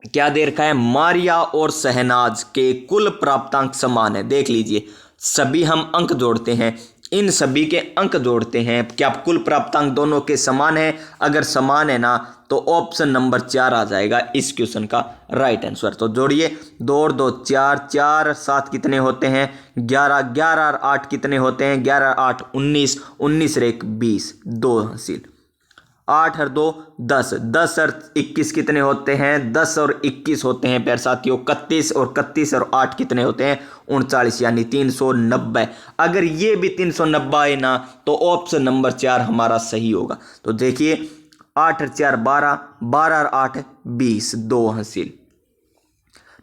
क्या दे रखा है, मारिया और शहनाज के कुल प्राप्तांक समान है। देख लीजिए, सभी हम अंक जोड़ते हैं, इन सभी के अंक जोड़ते हैं, क्या कुल प्राप्तांक दोनों के समान है। अगर समान है ना, तो ऑप्शन नंबर 4 आ जाएगा इस क्वेश्चन का राइट आंसर। तो जोड़िए, 2 और 2 4, 4 और 7 कितने होते हैं, 11, 11 और 8 कितने होते हैं, 11 और 8 19, 19 और 1 20, 2 हासिल, 8 और 2 10, 10 और 21 कितने होते हैं, 10 और 21 होते हैं प्यारे साथियों 31, और 31 और 8 कितने होते हैं, 39, यानी 390। अगर ये भी 390 है ना, तो ऑप्शन नंबर 4 हमारा सही होगा। तो देखिए 8 और 4 12, 12 और 8 20, 2 हासिल,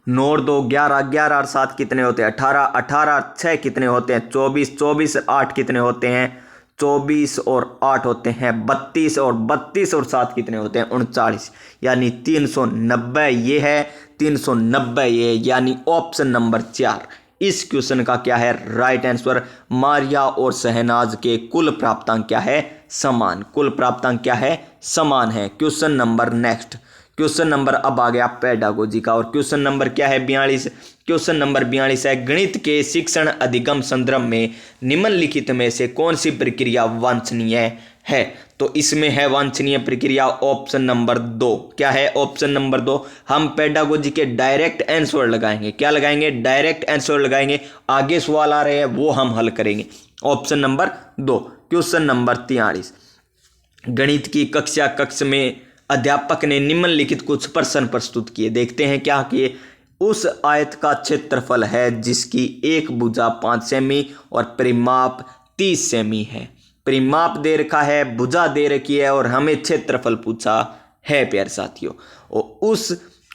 9 और 2 11, 11 और 7 कितने होते हैं, 18, 18 और 6 कितने होते हैं, 24, 24 और 8 कितने होते हैं, 24 और 8 होते हैं 32, और 32 और 7 कितने होते हैं, 39, यानी 390 ये है, 390 ये, यानी ऑप्शन नंबर 4 इस क्वेश्चन का क्या है राइट आंसर। मारिया और शहनाज के कुल प्राप्तांक क्या है, समान। कुल प्राप्तांक क्या है, समान है। Question number next, question number अब आ गया पेडागोजी का, और क्वेश्चन नंबर क्या है 42। क्वेश्चन नंबर 42 है, गणित के शिक्षण अधिगम संदर्भ में निम्नलिखित में से कौन सी प्रक्रिया वांछनीय है। तो इसमें है वांछनीय प्रक्रिया ऑप्शन नंबर 2। क्या है ऑप्शन नंबर 2, हम पेडागोजी के डायरेक्ट आंसर लगाएंगे। क्या लगाएंगे, डायरेक्ट आंसर लगाएंगे। आगे सवाल आ रहे हैं वो हम हल करेंगे। Option number 2। क्वेश्चन नंबर 43, गणित की कक्ष में अध्यापक ने निम्नलिखित कुछ प्रश्न प्रस्तुत किए। देखते हैं क्या किए। उस आयत का क्षेत्रफल है जिसकी एक भुजा 5 सेमी और परिमाप 30 सेमी है। परिमाप दे रखा है, भुजा दे रखी है, और हमें क्षेत्रफल पूछा है प्यारे साथियों। और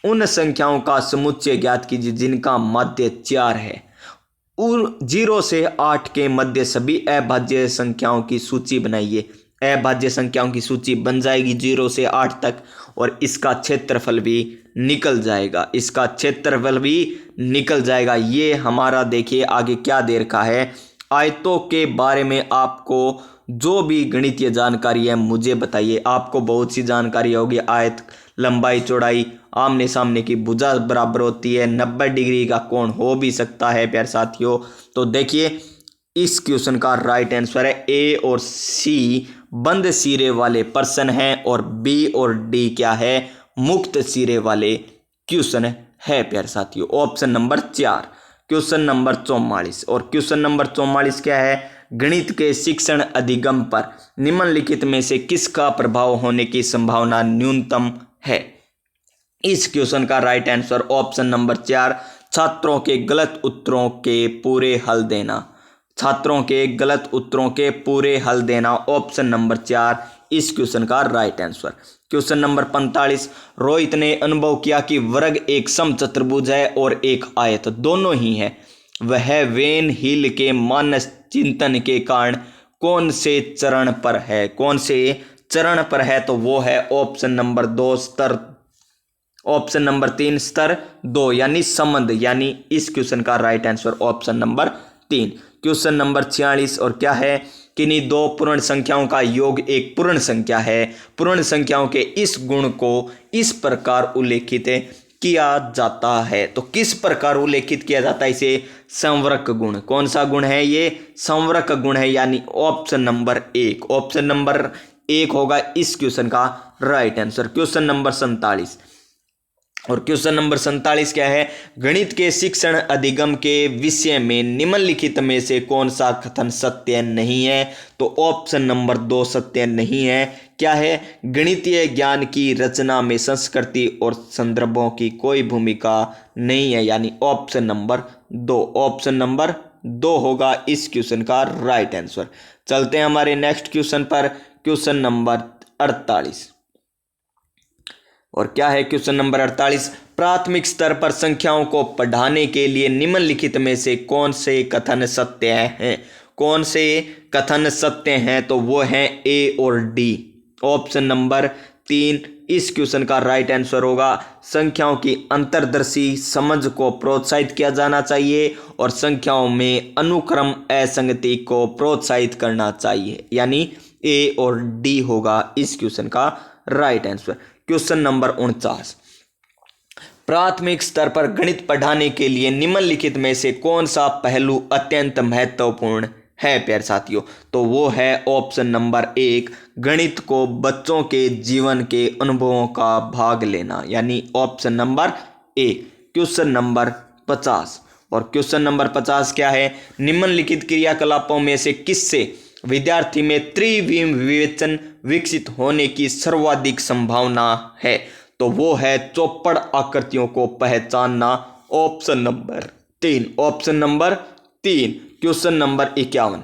उन संख्याओं का समुच्चय ज्ञात कीजिए जिनका मध्य 4 है। उन 0 से 8 के मध्य सभी अभाज्य संख्याओं की सूची बनाइए। अभाज्य संख्याओं की सूची बन जाएगी 0 से 8 तक, और इसका क्षेत्रफल भी निकल जाएगा। इसका क्षेत्रफल भी निकल जाएगा। ये हमारा देखिए आगे क्या दे रखा है। आयतों के बारे में आपको जो भी गणितीय जानकारी है मुझे बताइए। आपको बहुत सी जानकारी होगी। आयत, लंबाई, चौड़ाई, आमने सामने की भुजा बराबर होती है, 90 डिग्री का कोण हो भी सकता है प्यारे साथियों। तो देखिए इस क्वेश्चन का राइट आंसर है ए और सी बंद सिरे वाले प्रश्न हैं, और बी और डी क्या है, मुक्त सिरे वाले क्वेश्चन है प्यारे साथियों। Option number 4। क्वेश्चन नंबर 44, और क्वेश्चन नंबर 44 क्या है, गणित के शिक्षण अधिगम पर निम्नलिखित में से किसका प्रभाव होने की संभावना न्यूनतम है। इस क्वेश्चन का राइट आंसर ऑप्शन नंबर 4, छात्रों के गलत उत्तरों के पूरे हल देना। छात्रों के गलत उत्तरों के पूरे हल देना, ऑप्शन नंबर 4 इस क्वेश्चन का right answer. Question number 45, Rohit ने अनुभव किया कि वर्ग एक समचतुर्भुज है और एक आयत दोनों ही है। वह वेन हिल के चिंतन के कारण कौन से चरण पर है, कौन से चरण पर है, तो वो है ऑप्शन नंबर 2 स्तर, ऑप्शन नंबर 3 स्तर 2 यानी संबंध, यानी इस क्वेश्चन का right answer option number 3। Question number 46 और क्या है, किन्हीं दो पूर्ण संख्याओं का योग एक पूर्ण संख्या है, पूर्ण संख्याओं के इस गुण को इस प्रकार उल्लेखित किया जाता है। तो किस प्रकार उल्लेखित किया जाता है इसे, संवरक गुण। कौन सा गुण है ये, संवरक गुण है, यानी ऑप्शन नंबर 1, ऑप्शन नंबर 1 होगा इस क्वेश्चन का राइट आंसर। क्वेश्चन नंबर 47 और क्वेश्चन नंबर 47 क्या है, गणित के शिक्षण अधिगम के विषय में निम्नलिखित में से कौन सा कथन सत्य नहीं है, तो ऑप्शन नंबर 2 सत्य नहीं है। क्या है, गणितीय ज्ञान की रचना में संस्कृति और संदर्भों की कोई भूमिका नहीं है, यानी ऑप्शन नंबर 2, ऑप्शन नंबर 2 होगा इस क्वेश्चन का राइट आंसर। चलते हैं हमारे नेक्स्ट क्वेश्चन पर, क्वेश्चन नंबर 48 और क्या है क्वेश्चन नंबर 48, प्राथमिक स्तर पर संख्याओं को पढ़ाने के लिए निम्नलिखित में से कौन से कथन सत्य हैं, कौन से कथन सत्य हैं, तो वो हैं ए और डी, ऑप्शन नंबर 3 इस क्वेश्चन का राइट आंसर होगा। संख्याओं की अंतर्दर्शी समझ को प्रोत्साहित किया जाना चाहिए और संख्याओं में अनुक्रम असंगति को प्रोत्साहित करना चाहिए, यानी ए और डी होगा इस क्वेश्चन का राइट आंसर। क्वेश्चन नंबर 49, प्राथमिक स्तर पर गणित पढ़ाने के लिए निम्नलिखित में से कौन सा पहलू अत्यंत महत्वपूर्ण है प्यारे साथियों, तो वो है ऑप्शन नंबर 1, गणित को बच्चों के जीवन के अनुभवों का भाग लेना, यानी ऑप्शन नंबर 1। क्वेश्चन नंबर 50 और क्वेश्चन नंबर 50 क्या है, निम्नलिखित क्रियाकलापों में से किससे विद्यार्थी में त्रिविम विवेचन विकसित होने की सर्वाधिक संभावना है, तो वो है चौपड़ आकृतियों को पहचानना, option number 3, option number 3। Question number 51,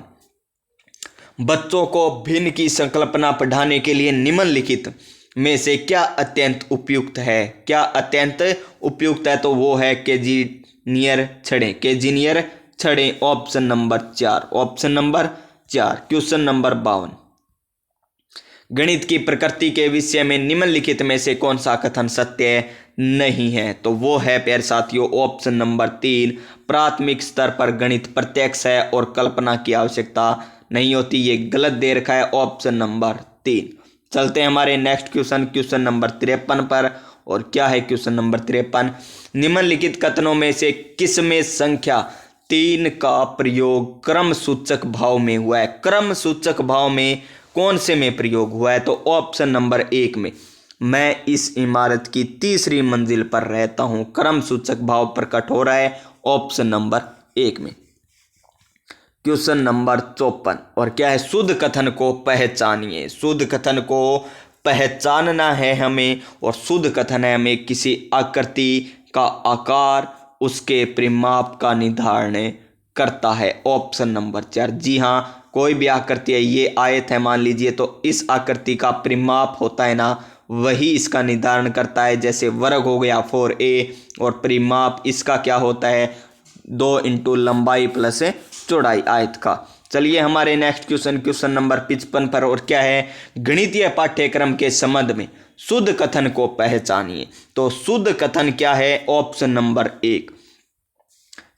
बच्चों को भिन्न की संकल्पना पढ़ाने के लिए निम्नलिखित में से क्या अत्यंत उपयुक्त है, क्या अत्यंत उपयुक्त है, तो वो है केजीनियर छड़ें, केजीनियर छड़ें, option number 4, option number 4। Question number 52, गणित की प्रकृति के विषय में निम्नलिखित में से कौन सा कथन सत्य नहीं है, तो वो है प्यारे साथियों ऑप्शन नंबर 3, प्राथमिक स्तर पर गणित प्रत्यक्ष है और कल्पना की आवश्यकता नहीं होती, ये गलत दे रखा है, ऑप्शन नंबर 3। चलते हैं हमारे नेक्स्ट क्वेश्चन, क्वेश्चन नंबर 53 पर और क्या है क्वेश्चन नंबर 53, निम्नलिखित कथनों में से किसमें संख्या 3 का प्रयोग क्रम सूचक भाव में हुआ है, क्रम सूचक भाव में कौन से में प्रयोग हुआ है, तो ऑप्शन नंबर 1 में, मैं इस इमारत की तीसरी मंजिल पर रहता हूं, क्रम सूचक भाव प्रकट हो रहा है, ऑप्शन नंबर 1 में। क्वेश्चन नंबर 54 और क्या है, शुद्ध कथन को पहचानिए, शुद्ध कथन को पहचानना है हमें और शुद्ध कथन है हमें किसी आकृति का आकार उसके परिमाप का निर्धारण करता है, ऑप्शन नंबर 4। जी हाँ, कोई भी आकृति है, ये आयत है मान लीजिए, तो इस आकृति का परिमाप होता है ना, वही इसका निर्धारण करता है। जैसे वर्ग हो गया 4a और परिमाप इसका क्या होता है 2 इंटू लंबाई प्लस चौड़ाई आयत का। चलिए हमारे नेक्स्ट क्वेश्चन, क्वेश्चन नंबर 55 पर और क्या है, गणितीय पाठ्यक्रम के संबंध में शुद्ध कथन को पहचानिए, तो शुद्ध कथन क्या है, ऑप्शन नंबर 1,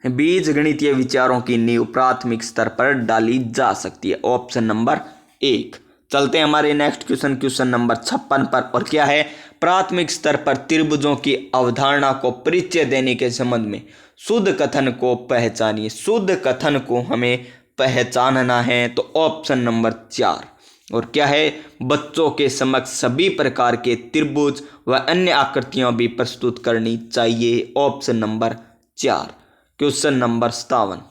बीज गणितीय विचारों की नींव प्राथमिक स्तर पर डाली जा सकती है, ऑप्शन नंबर 1। चलते हैं हमारे नेक्स्ट क्वेश्चन, क्वेश्चन नंबर 56 पर और क्या है, प्राथमिक स्तर पर त्रिभुजों की अवधारणा को परिचय देने के संबंध में शुद्ध कथन को पहचानिए, शुद्ध कथन को हमें पहचानना है, तो ऑप्शन नंबर 4 और क्या है, बच्चों के समक्ष सभी प्रकार के त्रिभुज व अन्य आकृतियां भी प्रस्तुत करनी चाहिए, ऑप्शन नंबर 4। क्वेश्चन नंबर 57,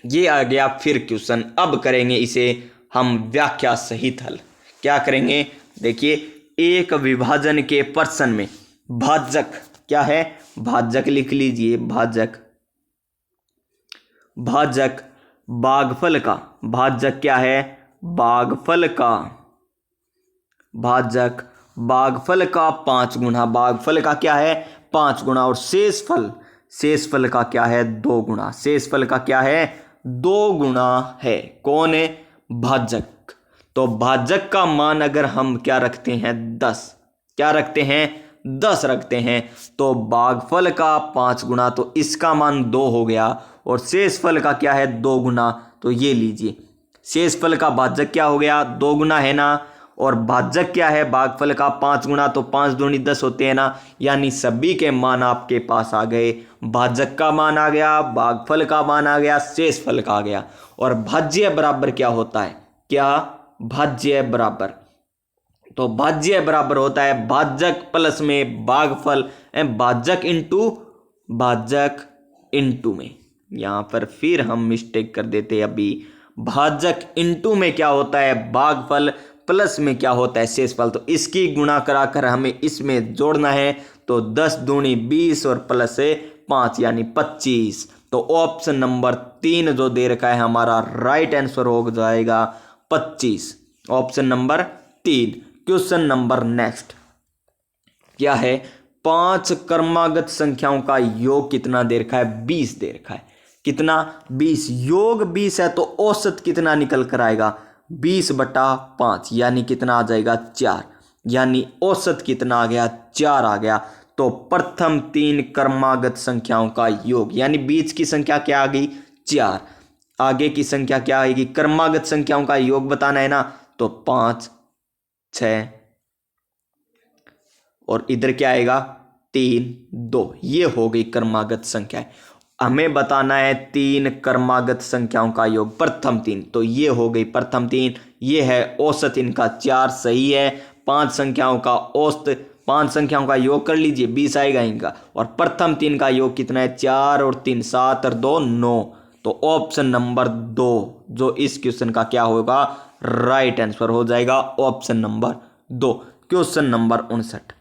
ये आ गया फिर क्वेश्चन, अब करेंगे इसे हम व्याख्या सहित हल। क्या करेंगे, देखिए, एक विभाजन के प्रश्न में भाजक क्या है, भाजक लिख लीजिए, भाजक, भाजक भागफल का, भाजक क्या है, भागफल का, भाजक भागफल का 5 गुना, भागफल का क्या है 5 गुना, और शेषफल, शेषफल का क्या है 2 गुना, शेषफल का क्या है 2 गुना है। कौन है? भाजक। तो भाजक का मान अगर हम क्या रखते हैं 10, क्या रखते हैं 10 रखते हैं, तो भागफल का 5 गुना, तो इसका मान 2 हो गया। और शेषफल का क्या है 2 गुना, तो ये लीजिए शेषफल का भाजक क्या हो गया 2 गुना है ना, और भाजक क्या है भागफल का 5 गुना, तो 5 दूनी 10 होते हैं ना। यानी सभी के मान आपके पास आ गए, भाजक का मान आ गया, भागफल का मान आ गया, शेषफल का आ गया। और भाज्य बराबर क्या होता है? क्या? भाज्य बराबर, तो भाज्य बराबर होता है भाजक प्लस में भागफल, भाजक इंटू में। यहां पर फिर हम मिस्टेक कर देते हैं अभी। भाजक इंटू में क्या होता है भागफल, प्लस में क्या होता है शेषफल। तो इसकी गुणा कराकर हमें इसमें जोड़ना है, तो 10 दूनी 20 और प्लस से 5 यानी 25। तो ऑप्शन नंबर 3 जो दे रखा है हमारा राइट आंसर हो जाएगा 25, option number 3। Question number next क्या है? 5 क्रमागत संख्याओं का योग कितना दे रखा है? 20 दे रखा है। कितना? 20। योग 20 है तो औसत कितना निकल कर आएगा? 20/5 यानी कितना आ जाएगा 4, यानी औसत कितना आ गया 4 आ गया। तो प्रथम 3 क्रमागत संख्याओं का योग, यानी बीच की संख्या क्या आ गई 4, आगे की संख्या क्या आएगी? क्रमागत संख्याओं का योग बताना है ना, तो 5 6 और इधर क्या आएगा 3 2, ये हो गई क्रमागत संख्या। हमें बताना है 3 क्रमागत संख्याओं का योग, प्रथम 3, तो ये हो गई प्रथम 3, ये है औसत इनका 4 सही है। 5 संख्याओं का औसत, 5 संख्याओं का योग कर लीजिए 20 आएगा इनका, और प्रथम 3 का योग कितना है 4 और 3 7 और 2 9। तो ऑप्शन नंबर 2 जो इस क्वेश्चन का क्या होगा राइट आंसर हो जाएगा ऑप्शन नंबर 2। क्वेश्चन नंबर 59,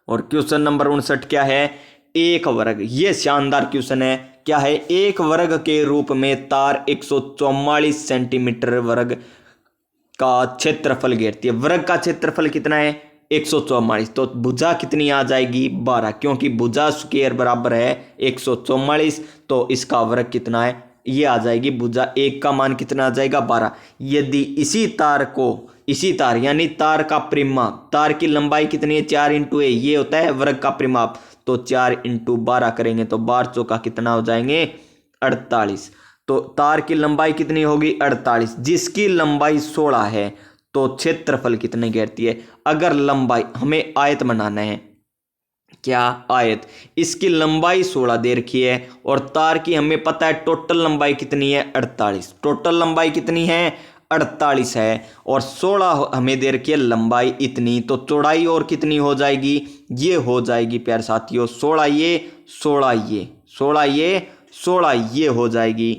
और क्वेश्चन नंबर 59 क्या है? एक वर्ग। ये शानदार क्वेश्चन है। क्या है? एक वर्ग के रूप में तार 144 सेंटीमीटर वर्ग का क्षेत्रफल घेरती है। वर्ग का क्षेत्रफल कितना है 144, तो भुजा कितनी आ जाएगी 12, क्योंकि भुजा स्क्वायर बराबर है 144, तो इसका वर्ग कितना है ये आ जाएगी भुजा। एक का मान कितना आ जाएगा 12। यदि इसी तार को, इसी तार यानी तार का परिमाप, तार की लंबाई कितनी है 4 इंटू ए, ये होता है वर्ग का परिमाप, तो 4 इंटू 12 करेंगे तो 12 चौका कितना हो जाएंगे 48। तो तार की लंबाई कितनी होगी 48, जिसकी लंबाई 16 है, तो क्षेत्रफल कितने घेरती है? अगर लंबाई, हमें आयत बनाना है, क्या आयत, इसकी लंबाई 16 दे रखी है, और तार की हमें पता है टोटल लंबाई कितनी है 48, टोटल लंबाई कितनी है 48 है, और 16 हमें दे रखी है लंबाई इतनी, तो चौड़ाई और कितनी हो जाएगी? ये हो जाएगी प्यारे साथियों 16 ये 16 ये 16 ये 16 ये हो जाएगी,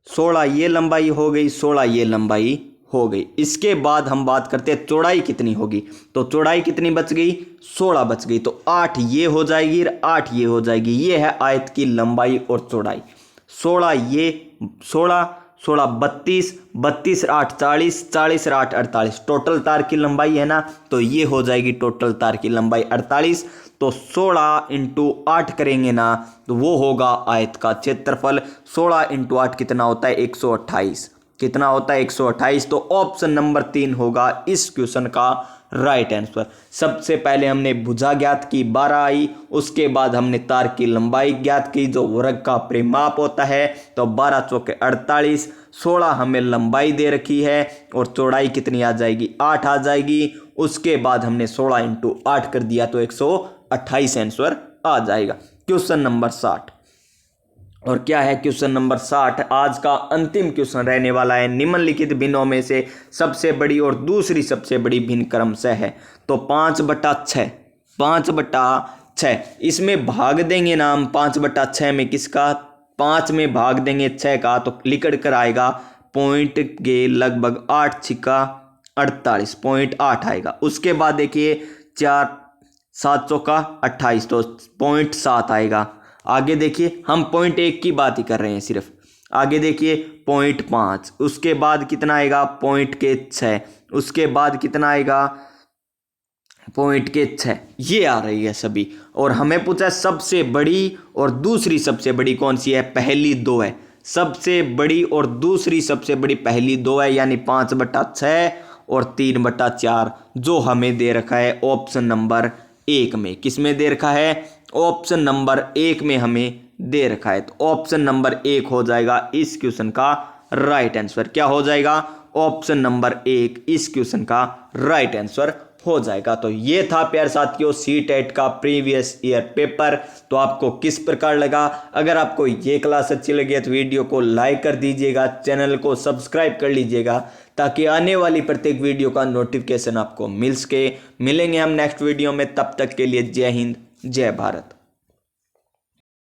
16 ये लंबाई हो गई, 16 ये लंबाई हो गई। इसके बाद हम बात करते हैं चौड़ाई कितनी होगी, तो चौड़ाई कितनी बच गई 16 बच गई, तो 8 ये हो जाएगी और 8 ये हो जाएगी। ये है आयत की लंबाई और चौड़ाई। 16 ये 16 16 32 32 8 40 40 8 48, टोटल तार की लंबाई है ना, तो ये हो जाएगी टोटल तार की लंबाई 48। तो 16 इंटू 8 करेंगे ना, तो वो होगा आयत का क्षेत्रफल। 16 इंटू 8 कितना होता है 128, कितना होता है 128। तो ऑप्शन नंबर 3 होगा इस क्वेश्चन का राइट आंसर। सबसे पहले हमने भुजा ज्ञात की 12 आई, उसके बाद हमने तार की लंबाई ज्ञात की जो वर्ग का परिमाप होता है, तो 12 चौके 48, 16 हमें लंबाई दे रखी है और चौड़ाई कितनी आ जाएगी 8 आ जाएगी। उसके बाद हमने 16 इंटू 8 कर दिया तो 128 आंसर आ जाएगा। क्वेश्चन नंबर 60, और क्या है क्वेश्चन नंबर 60 आज का अंतिम क्वेश्चन रहने वाला है। निम्नलिखित भिन्नों में से सबसे बड़ी और दूसरी सबसे बड़ी भिन्न क्रमशः है, तो 5/6 5/6, इसमें भाग देंगे ना हम 5/6 में किसका, 5 में भाग देंगे 6 का, तो लिखड़ कर आएगा पॉइंट के लगभग 8 छिका 48 0.8 आएगा। उसके बाद देखिए 4 7 चौका 28, तो 0.7 आएगा। आगे देखिए हम 0.1 की बात ही कर रहे हैं सिर्फ। आगे देखिए 0.5, उसके बाद कितना आएगा 0.6, उसके बाद कितना आएगा पॉइंट के 6 ये आ रही है सभी। और हमें पूछा है सबसे बड़ी और दूसरी सबसे बड़ी कौन सी है, पहली 2 है। सबसे बड़ी और दूसरी सबसे बड़ी पहली 2 है, यानी 5/6 और 3/4 जो हमें दे रखा है ऑप्शन नंबर 1 में। किस में दे रखा है, ऑप्शन नंबर 1 में हमें दे रखा है। तो ऑप्शन नंबर 1 हो जाएगा इस क्वेश्चन का राइट आंसर। क्या हो जाएगा, ऑप्शन नंबर 1 इस क्वेश्चन का राइट आंसर हो जाएगा। तो ये था प्यारे साथियों सीटेट का प्रीवियस ईयर पेपर। तो आपको किस प्रकार लगा, अगर आपको ये क्लास अच्छी लगी तो वीडियो को लाइक कर दीजिएगा, चैनल को सब्सक्राइब कर लीजिएगा ताकि आने वाली प्रत्येक वीडियो का नोटिफिकेशन आपको मिल सके। मिलेंगे हम नेक्स्ट वीडियो में, तब तक के लिए जय हिंद जय भारत।